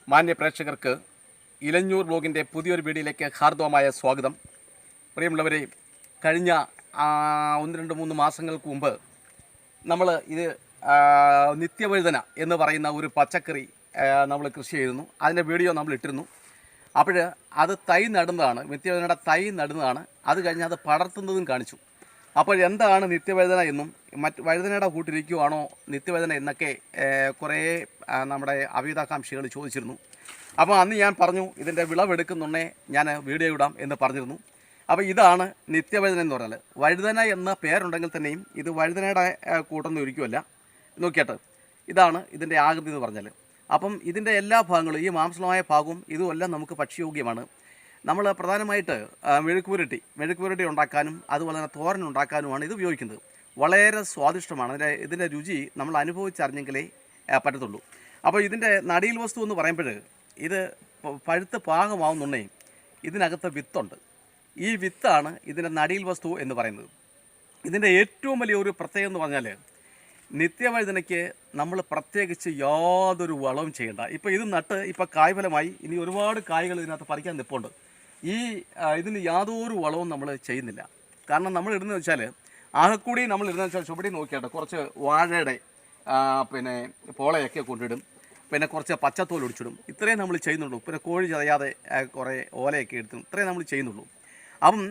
മാന്യ പ്രേക്ഷകർക്ക് ഇലഞ്ഞൂർ ബ്ലോഗിൻ്റെ പുതിയൊരു വീഡിയോയിലേക്ക് ഹാർദവമായ സ്വാഗതം. പ്രിയമുള്ളവരെ, കഴിഞ്ഞ 1-2-3 മാസങ്ങൾക്ക് മുമ്പ് നമ്മൾ ഇത് നിത്യവഴുതന എന്ന് പറയുന്ന ഒരു പച്ചക്കറി നമ്മൾ കൃഷി ചെയ്തിരുന്നു. അതിൻ്റെ വീഡിയോ നമ്മൾ ഇട്ടിരുന്നു. അപ്പോൾ അത് തൈ നടുന്നതാണ്, നിത്യവഴുതനയുടെ തൈ നടുന്നതാണ്. അത് കഴിഞ്ഞ് അത് പടർത്തുന്നതും കാണിച്ചു. അപ്പോൾ എന്താണ് നിത്യവഴുതന എന്നും മറ്റ് വഴുതനയുടെ കൂട്ടിരിക്കുവാണോ നിത്യവഴുതന എന്നൊക്കെ കുറേ നമ്മുടെ അഭ്യുതാകാംക്ഷികൾ ചോദിച്ചിരുന്നു. അപ്പോൾ അന്ന് ഞാൻ പറഞ്ഞു ഇതിൻ്റെ വിളവെടുക്കുന്നുണ്ടേ ഞാൻ വീഡിയോ ഇടാം എന്ന് പറഞ്ഞിരുന്നു. അപ്പോൾ ഇതാണ് നിത്യവഴുതന എന്ന് പറഞ്ഞാൽ. വഴുതന എന്ന പേരുണ്ടെങ്കിൽ തന്നെയും ഇത് വഴുതനയുടെ കൂട്ടൊന്നും ഇരിക്കുമല്ല. നോക്കിയിട്ട് ഇതാണ് ഇതിൻ്റെ ആകൃതി എന്ന് പറഞ്ഞാൽ. അപ്പം ഇതിൻ്റെ എല്ലാ ഭാഗങ്ങളും, ഈ മാംസളമായ ഭാഗവും ഇതുമെല്ലാം നമുക്ക് ഭക്ഷ്യയോഗ്യമാണ്. നമ്മൾ പ്രധാനമായിട്ട് മെഴുക്കുപുരട്ടി ഉണ്ടാക്കാനും അതുപോലെ തന്നെ തോരൻ ഉണ്ടാക്കാനുമാണ് ഇത് ഉപയോഗിക്കുന്നത്. വളരെ സ്വാദിഷ്ടമാണ്. ഇതിൻ്റെ രുചി നമ്മൾ അനുഭവിച്ചറിഞ്ഞെങ്കിലേ പറ്റത്തുള്ളൂ. അപ്പോൾ ഇതിൻ്റെ നടീൽ വസ്തു എന്ന് പറയുമ്പോൾ ഇത് പഴുത്ത് പാകമാവുന്നുണ്ടെങ്കിൽ ഇതിനകത്ത് വിത്തുണ്ട്. ഈ വിത്താണ് ഇതിൻ്റെ നടീൽ വസ്തു എന്ന് പറയുന്നത്. ഇതിൻ്റെ ഏറ്റവും വലിയ ഒരു പ്രത്യേകത എന്ന് പറഞ്ഞാൽ നിത്യവഴുതനയ്ക്ക് നമ്മൾ പ്രത്യേകിച്ച് യാതൊരു വളവും ചെയ്യേണ്ട. ഇപ്പോൾ ഇത് നട്ട് ഇപ്പോൾ കായ്ഫലമായി, ഇനി ഒരുപാട് കായ്കൾ ഇതിനകത്ത് പറിക്കാൻ നിൽപ്പുണ്ട്. ഇതിന് യാതൊരു വളവും നമ്മൾ ചെയ്യുന്നില്ല. കാരണം നമ്മൾ ഇടുന്നത് വെച്ചാൽ ആകെക്കൂടി നമ്മൾ ഇടുന്നത് വെച്ചാൽ ചുവടി നോക്കിയാട്ടെ കുറച്ച് വാഴയുടെ പോളയൊക്കെ കൊണ്ടിടും, പിന്നെ കുറച്ച് പച്ചത്തോൽ ഒടിച്ചിടും. ഇത്രയും നമ്മൾ ചെയ്യുന്നുള്ളൂ. പിന്നെ കോഴി ചതയാതെ കുറേ ഓലയൊക്കെ എടുത്തും ഇത്രയും നമ്മൾ ചെയ്യുന്നുള്ളൂ. അപ്പം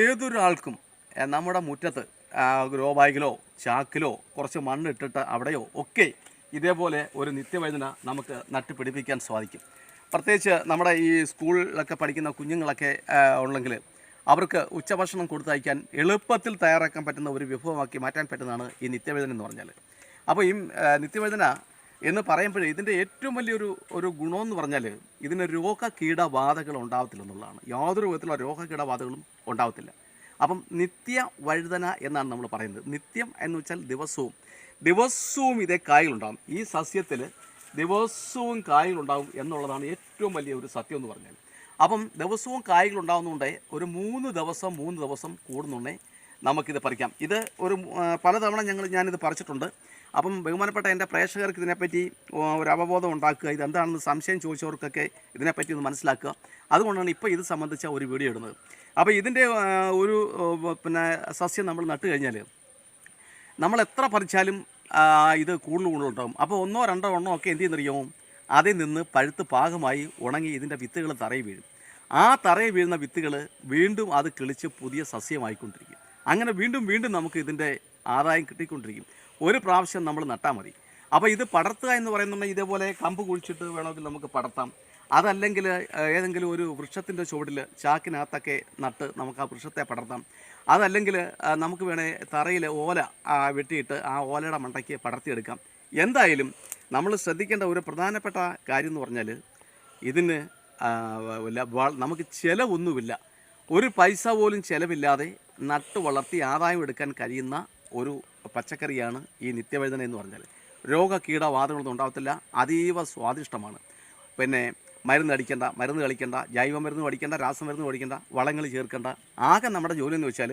ഏതൊരാൾക്കും നമ്മുടെ മുറ്റത്ത് ഗ്രോ ബാഗിലോ ചാക്കിലോ കുറച്ച് മണ്ണിട്ടിട്ട് അവിടെയോ ഒക്കെ ഇതേപോലെ ഒരു നിത്യവഴുതന നമുക്ക് നട്ടുപിടിപ്പിക്കാൻ സാധിക്കും. പ്രത്യേകിച്ച് നമ്മുടെ ഈ സ്കൂളിലൊക്കെ പഠിക്കുന്ന കുഞ്ഞുങ്ങളൊക്കെ ഉണ്ടെങ്കിൽ അവർക്ക് ഉച്ചഭക്ഷണം കൊടുത്തയക്കാൻ എളുപ്പത്തിൽ തയ്യാറാക്കാൻ പറ്റുന്ന ഒരു വിഭവമാക്കി മാറ്റാൻ പറ്റുന്നതാണ് ഈ നിത്യവഴുതന എന്ന് പറഞ്ഞാൽ. അപ്പോൾ ഈ നിത്യവഴുതന എന്ന് പറയുമ്പോൾ ഇതിൻ്റെ ഏറ്റവും വലിയൊരു ഗുണമെന്ന് പറഞ്ഞാൽ ഇതിന് രോഗകീടബാധകൾ ഉണ്ടാവത്തില്ല എന്നുള്ളതാണ്. യാതൊരു വിധത്തിലുള്ള രോഗകീടബാധകളും ഉണ്ടാവത്തില്ല. അപ്പം നിത്യവഴുതന എന്നാണ് നമ്മൾ പറയുന്നത്. നിത്യം എന്ന് വെച്ചാൽ ദിവസവും ഇതേ കായ്കളുണ്ടാകും. ഈ സസ്യത്തിൽ ദിവസവും കായ്കളുണ്ടാകും എന്നുള്ളതാണ് ഏറ്റവും വലിയ ഒരു സത്യം എന്ന് പറഞ്ഞാൽ. അപ്പം ദിവസവും കായ്കളുണ്ടാകുന്നതുകൊണ്ട് ഒരു 3 ദിവസം കൂടുന്നുണ്ടെങ്കിൽ നമുക്കിത് പറിക്കാം. ഇത് പലതവണ ഞാനിത് പറിച്ചിട്ടുണ്ട്. അപ്പം ബഹുമാനപ്പെട്ട എൻ്റെ പ്രേക്ഷകർക്ക് ഇതിനെപ്പറ്റി ഒരു അവബോധം ഉണ്ടാക്കുക, ഇതെന്താണെന്ന് സംശയം ചോദിച്ചവർക്കൊക്കെ ഇതിനെപ്പറ്റി ഒന്ന് മനസ്സിലാക്കുക. അതുകൊണ്ടാണ് ഇപ്പോൾ ഇത് സംബന്ധിച്ച ഒരു വീഡിയോ ഇടുന്നത്. അപ്പോൾ ഇതിൻ്റെ സസ്യം നമ്മൾ നട്ട് കഴിഞ്ഞാൽ നമ്മൾ എത്ര പറിച്ചാലും ഇത് കൂടുതലുണ്ടാകും. അപ്പോൾ 1-2 എണ്ണോ ഒക്കെ എന്ത് ചെയ്യുന്നറിയാമോ, അതിൽ നിന്ന് പഴുത്ത് പാകമായി ഉണങ്ങി ഇതിൻ്റെ വിത്തുകൾ തറയിൽ വീഴും. ആ തറയിൽ വീഴുന്ന വിത്തുകൾ വീണ്ടും അത് കിളിച്ച് പുതിയ സസ്യമായിക്കൊണ്ടിരിക്കും. അങ്ങനെ വീണ്ടും നമുക്ക് ഇതിൻ്റെ ആദായം കിട്ടിക്കൊണ്ടിരിക്കും. ഒരു പ്രാവശ്യം നമ്മൾ നട്ടാൽ മതി. അപ്പോൾ ഇത് പടർത്തുക എന്ന് പറയുന്നുണ്ടെങ്കിൽ ഇതേപോലെ കമ്പ് കുഴിച്ചിട്ട് വേണമെങ്കിൽ നമുക്ക് പടർത്താം. അതല്ലെങ്കിൽ ഏതെങ്കിലും ഒരു വൃക്ഷത്തിൻ്റെ ചുവട്ടിൽ ചാക്കിനകത്തൊക്കെ നട്ട് നമുക്ക് ആ വൃക്ഷത്തെ പടർത്താം. അതല്ലെങ്കിൽ നമുക്ക് വേണേൽ തറയിൽ ഓല വെട്ടിയിട്ട് ആ ഓലയുടെ മണ്ടയ്ക്ക് പടർത്തിയെടുക്കാം. എന്തായാലും നമ്മൾ ശ്രദ്ധിക്കേണ്ട ഒരു പ്രധാനപ്പെട്ട കാര്യം എന്ന് പറഞ്ഞാൽ ഇതിന് നമുക്ക് ചിലവൊന്നുമില്ല. ഒരു പൈസ പോലും ചിലവില്ലാതെ നട്ട് വളർത്തി ആദായം എടുക്കാൻ കഴിയുന്ന ഒരു പച്ചക്കറിയാണ് ഈ നിത്യവഴുതന എന്ന് പറഞ്ഞാൽ. രോഗകീടബാധകളൊന്നും ഉണ്ടാകത്തില്ല. അതീവ സ്വാദിഷ്ടമാണ്. പിന്നെ മരുന്ന് കളിക്കേണ്ട, ജൈവ മരുന്ന് അടിക്കേണ്ട, രാസമരുന്ന് അടിക്കേണ്ട, വളങ്ങൾ ചേർക്കേണ്ട. ആകെ നമ്മുടെ ജോലി എന്ന് വെച്ചാൽ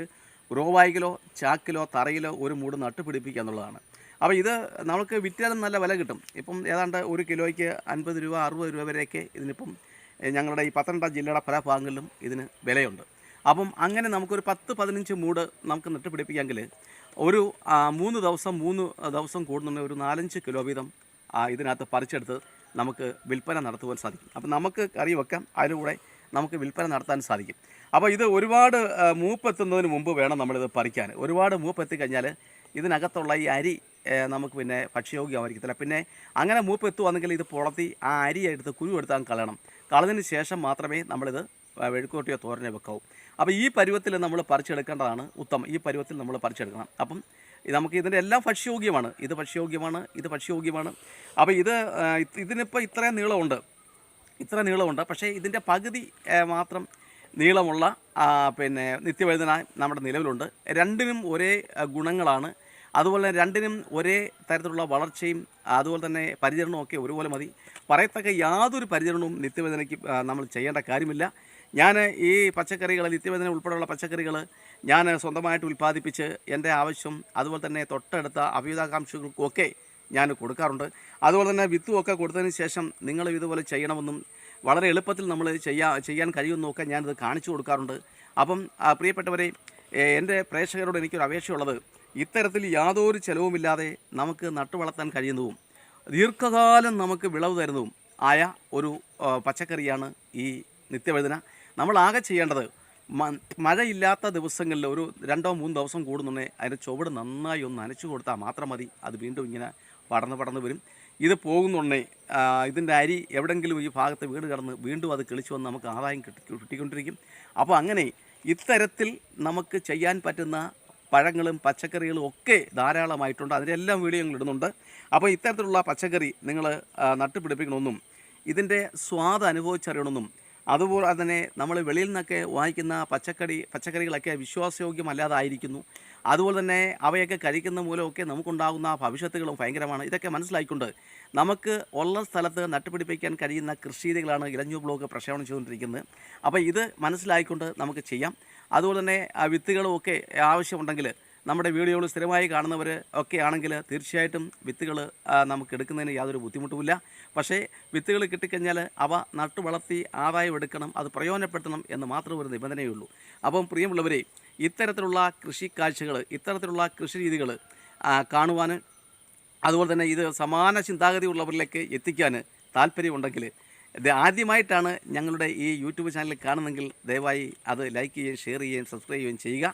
ഗ്രോ ബാഗിലോ ചാക്കിലോ തറയിലോ ഒരു മൂട് നട്ടുപിടിപ്പിക്കുക എന്നുള്ളതാണ്. അപ്പോൾ ഇത് നമുക്ക് വിറ്റാലും നല്ല വില കിട്ടും. ഇപ്പം ഏതാണ്ട് 1 കിലോയ്ക്ക് 50 രൂപ 60 രൂപ വരെയൊക്കെ ഇതിനിപ്പം ഞങ്ങളുടെ ഈ പത്തനംതിട്ട ജില്ലയുടെ പല ഭാഗങ്ങളിലും ഇതിന് വിലയുണ്ട്. അപ്പം അങ്ങനെ നമുക്കൊരു 10-15 മൂട് നമുക്ക് നട്ടുപിടിപ്പിക്കാമെങ്കിൽ ഒരു 3 ദിവസം കൂടുന്നുണ്ടെങ്കിൽ ഒരു 4-5 കിലോ വീതം ഇതിനകത്ത് പറിച്ചെടുത്ത് നമുക്ക് വിൽപ്പന നടത്തുവാൻ സാധിക്കും. അപ്പം നമുക്ക് കറി വെക്കാം, അതിലൂടെ നമുക്ക് വിൽപ്പന നടത്താൻ സാധിക്കും. അപ്പോൾ ഇത് ഒരുപാട് മൂപ്പെത്തുന്നതിന് മുമ്പ് വേണം നമ്മളിത് പറിക്കാൻ. ഒരുപാട് മൂപ്പെത്തിക്കഴിഞ്ഞാൽ ഇതിനകത്തുള്ള ഈ അരി നമുക്ക് പിന്നെ ഭക്ഷ്യയോഗ്യമായിരിക്കത്തില്ല. പിന്നെ അങ്ങനെ മൂപ്പെത്തുവാണെങ്കിൽ ഇത് പൊളത്തി ആ അരി എടുത്ത് കുരു എടുത്താൽ കളഞ്ഞതിന് ശേഷം മാത്രമേ നമ്മളിത് വെഴുക്കുവരട്ടിയോ തോരനെ വെക്കാവൂ. അപ്പോൾ ഈ പരുവത്തിൽ നമ്മൾ പറിച്ചെടുക്കേണ്ടതാണ് ഉത്തമം. ഈ പരുവത്തിൽ നമ്മൾ പറിച്ചെടുക്കണം. അപ്പം നമുക്ക് ഇതിൻ്റെ എല്ലാം ഭക്ഷ്യയോഗ്യമാണ്. ഇത് ഭക്ഷ്യയോഗ്യമാണ്. അപ്പോൾ ഇതിനിപ്പോൾ ഇത്രയും നീളമുണ്ട്. പക്ഷേ ഇതിൻ്റെ പകുതി മാത്രം നീളമുള്ള നിത്യവഴുതന നമ്മുടെ നിലവിലുണ്ട്. രണ്ടിനും ഒരേ ഗുണങ്ങളാണ്. അതുപോലെ തന്നെ രണ്ടിനും ഒരേ തരത്തിലുള്ള വളർച്ചയും അതുപോലെ തന്നെ പരിചരണവും ഒക്കെ ഒരുപോലെ മതി. പറയത്തക്ക യാതൊരു പരിചരണവും നിത്യവഴുതനയ്ക്ക് നമ്മൾ ചെയ്യേണ്ട കാര്യമില്ല. ഞാൻ ഈ പച്ചക്കറികൾ, നിത്യവഴുതന ഉൾപ്പെടെയുള്ള പച്ചക്കറികൾ ഞാൻ സ്വന്തമായിട്ട് ഉൽപ്പാദിപ്പിച്ച് എൻ്റെ ആവശ്യം അതുപോലെ തന്നെ തൊട്ടടുത്ത അഭ്യുതാകാംക്ഷികൾക്കൊക്കെ ഞാൻ കൊടുക്കാറുണ്ട്. അതുപോലെ തന്നെ വിത്തുമൊക്കെ കൊടുത്തതിന് ശേഷം നിങ്ങൾ ഇതുപോലെ ചെയ്യണമെന്നും വളരെ എളുപ്പത്തിൽ നമ്മൾ ചെയ്യാൻ കഴിയുമെന്നൊക്കെ ഞാനിത് കാണിച്ചു കൊടുക്കാറുണ്ട്. അപ്പം പ്രിയപ്പെട്ടവരെ, എൻ്റെ പ്രേക്ഷകരോട് എനിക്കൊരു അപേക്ഷയുള്ളത്, ഇത്തരത്തിൽ യാതൊരു ചിലവുമില്ലാതെ നമുക്ക് നട്ടു വളർത്താൻ കഴിയുന്നതും ദീർഘകാലം നമുക്ക് വിളവ് തരുന്നതും ആയ ഒരു പച്ചക്കറിയാണ് ഈ നിത്യവഴുതന. നമ്മളാകെ ചെയ്യേണ്ടത് മഴയില്ലാത്ത ദിവസങ്ങളിൽ ഒരു 2-3 ദിവസം കൂടുന്നുണ്ടെങ്കിൽ അതിൻ്റെ ചുവട് നന്നായി ഒന്ന് നനച്ചു കൊടുത്താൽ മാത്രം മതി. അത് വീണ്ടും ഇങ്ങനെ പടർന്ന് വരും. ഇത് പോകുന്നുണ്ടെങ്കിൽ ഇതിൻ്റെ അരി എവിടെയെങ്കിലും ഈ ഭാഗത്ത് വീട് കിടന്ന് വീണ്ടും അത് കിളിച്ച് വന്ന് നമുക്ക് ആദായം കിട്ടിക്കൊണ്ടിരിക്കും. അപ്പോൾ അങ്ങനെ ഇത്തരത്തിൽ നമുക്ക് ചെയ്യാൻ പറ്റുന്ന പഴങ്ങളും പച്ചക്കറികളും ഒക്കെ ധാരാളമായിട്ടുണ്ട്. അതിനെല്ലാം വീഡിയോ ഞങ്ങൾ ഇടുന്നുണ്ട്. അപ്പോൾ ഇത്തരത്തിലുള്ള പച്ചക്കറി നിങ്ങൾ നട്ടുപിടിപ്പിക്കണമെന്നും ഇതിൻ്റെ സ്വാദ് അനുഭവിച്ചറിയണമെന്നും അതുപോലെ തന്നെ നമ്മൾ വെളിയിൽ നിന്നൊക്കെ വാങ്ങിക്കുന്ന പച്ചക്കറികളൊക്കെ വിശ്വാസയോഗ്യമല്ലാതായിരിക്കുന്നു. അതുപോലെ തന്നെ അവയൊക്കെ കഴിക്കുന്ന മൂലമൊക്കെ നമുക്കുണ്ടാകുന്ന ഭവിഷ്യത്തുകളും ഭയങ്കരമാണ്. ഇതൊക്കെ മനസ്സിലാക്കിക്കൊണ്ട് നമുക്ക് ഉള്ള സ്ഥലത്ത് നട്ടുപിടിപ്പിക്കാൻ കഴിയുന്ന കൃഷിരീതികളാണ് ഇലഞ്ഞു ബ്ലോഗ് പ്രക്ഷേപണം ചെയ്തുകൊണ്ടിരിക്കുന്നത്. അപ്പോൾ ഇത് മനസ്സിലാക്കിക്കൊണ്ട് നമുക്ക് ചെയ്യാം. അതുപോലെ തന്നെ വിത്തുകളും ഒക്കെ ആവശ്യമുണ്ടെങ്കിൽ നമ്മുടെ വീഡിയോകൾ സ്ഥിരമായി കാണുന്നവർ ഒക്കെ ആണെങ്കിൽ തീർച്ചയായിട്ടും വിത്തുകൾ നമുക്ക് എടുക്കുന്നതിന് യാതൊരു ബുദ്ധിമുട്ടുമില്ല. പക്ഷേ വിത്തുകൾ കിട്ടിക്കഴിഞ്ഞാൽ അവ നട്ടു വളർത്തി ആദായം എടുക്കണം, അത് പ്രയോജനപ്പെടുത്തണം എന്ന് മാത്രം ഒരു നിബന്ധനയുള്ളൂ. അപ്പം പ്രിയമുള്ളവരെ, ഇത്തരത്തിലുള്ള കൃഷി കാഴ്ചകൾ, ഇത്തരത്തിലുള്ള കൃഷി രീതികൾ കാണുവാൻ, അതുപോലെ തന്നെ ഇത് സമാന ചിന്താഗതിയുള്ളവരിലേക്ക് എത്തിക്കാൻ താല്പര്യമുണ്ടെങ്കിൽ, ഇത് ആദ്യമായിട്ടാണ് ഞങ്ങളുടെ ഈ യൂട്യൂബ് ചാനൽ കാണുന്നെങ്കിൽ ദയവായി അത് ലൈക്ക് ചെയ്യുകയും ഷെയർ ചെയ്യുകയും സബ്സ്ക്രൈബ് ചെയ്യുകയും ചെയ്യുക.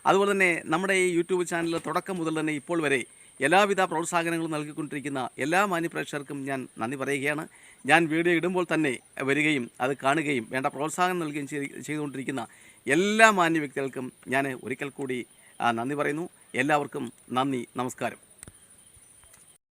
അതുപോലെ തന്നെ നമ്മുടെ ഈ യൂട്യൂബ് ചാനൽ തുടക്കം മുതൽ തന്നെ ഇപ്പോൾ വരെ എല്ലാവിധ പ്രോത്സാഹനങ്ങളും നൽകിക്കൊണ്ടിരിക്കുന്ന എല്ലാ മാന്യപ്രേക്ഷകർക്കും ഞാൻ നന്ദി പറയുകയാണ്. ഞാൻ വീഡിയോ ഇടുമ്പോൾ തന്നെ വരികയും അത് കാണുകയും വേണ്ട പ്രോത്സാഹനം നൽകുകയും ചെയ്തുകൊണ്ടിരിക്കുന്ന എല്ലാ മാന്യ വ്യക്തികൾക്കും ഞാൻ ഒരിക്കൽ കൂടി നന്ദി പറയുന്നു. എല്ലാവർക്കും നന്ദി, നമസ്കാരം.